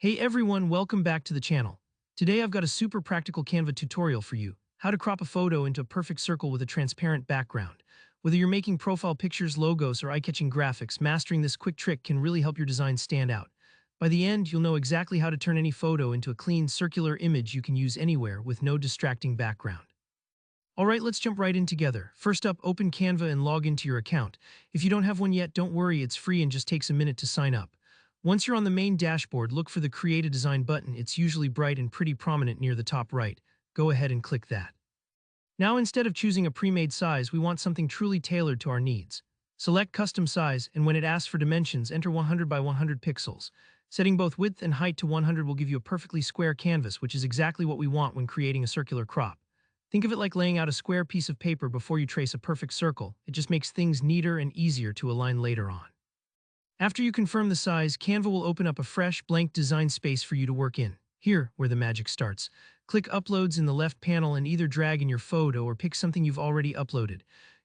Hey everyone, welcome back to the channel. Today I've got a super practical Canva tutorial for you, how to crop a photo into a perfect circle with a transparent background. Whether you're making profile pictures, logos, or eye-catching graphics, mastering this quick trick can really help your design stand out. By the end, you'll know exactly how to turn any photo into a clean, circular image you can use anywhere with no distracting background. Alright, let's jump right in together. First up, open Canva and log into your account. If you don't have one yet, don't worry, it's free and just takes a minute to sign up. Once you're on the main dashboard, look for the Create a Design button. It's usually bright and pretty prominent near the top right. Go ahead and click that. Now, instead of choosing a pre-made size, we want something truly tailored to our needs. Select Custom Size, and when it asks for dimensions, enter 100 by 100 pixels. Setting both width and height to 100 will give you a perfectly square canvas, which is exactly what we want when creating a circular crop. Think of it like laying out a square piece of paper before you trace a perfect circle. It just makes things neater and easier to align later on. After you confirm the size, Canva will open up a fresh, blank design space for you to work in. Here, where the magic starts. Click Uploads in the left panel and either drag in your photo or pick something you've already uploaded.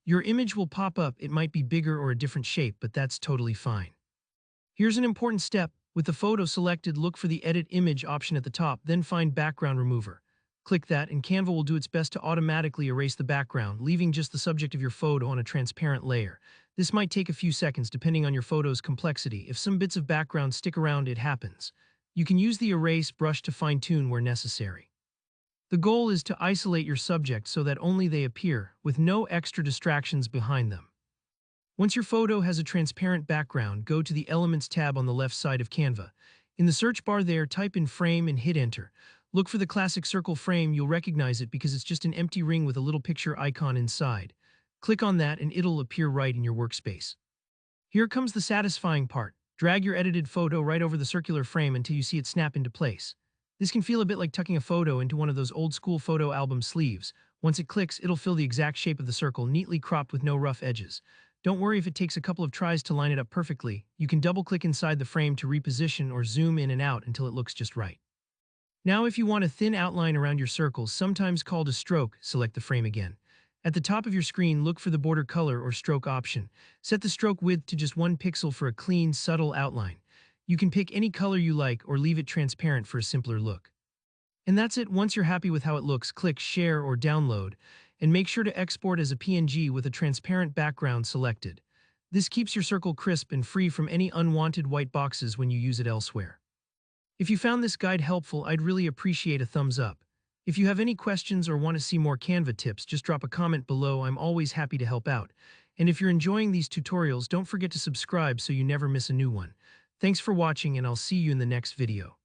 Your image will pop up. It might be bigger or a different shape, but that's totally fine. Here's an important step. With the photo selected, look for the Edit Image option at the top, then find Background Remover. Click that, and Canva will do its best to automatically erase the background, leaving just the subject of your photo on a transparent layer. This might take a few seconds depending on your photo's complexity. If some bits of background stick around, it happens. You can use the erase brush to fine-tune where necessary. The goal is to isolate your subject so that only they appear, with no extra distractions behind them. Once your photo has a transparent background, go to the Elements tab on the left side of Canva. In the search bar there, type in Frame and hit Enter. Look for the classic circle frame. You'll recognize it because it's just an empty ring with a little picture icon inside. Click on that and it'll appear right in your workspace. Here comes the satisfying part. Drag your edited photo right over the circular frame until you see it snap into place. This can feel a bit like tucking a photo into one of those old school photo album sleeves. Once it clicks, it'll fill the exact shape of the circle, neatly cropped with no rough edges. Don't worry if it takes a couple of tries to line it up perfectly. You can double-click inside the frame to reposition or zoom in and out until it looks just right. Now, if you want a thin outline around your circles, sometimes called a stroke, select the frame again. At the top of your screen, look for the border color or stroke option. Set the stroke width to just 1 pixel for a clean, subtle outline. You can pick any color you like or leave it transparent for a simpler look. And that's it. Once you're happy with how it looks, click Share or Download, and make sure to export as a PNG with a transparent background selected. This keeps your circle crisp and free from any unwanted white boxes when you use it elsewhere. If you found this guide helpful, I'd really appreciate a thumbs up. If you have any questions or want to see more Canva tips, just drop a comment below. I'm always happy to help out. And if you're enjoying these tutorials, don't forget to subscribe so you never miss a new one. Thanks for watching, and I'll see you in the next video.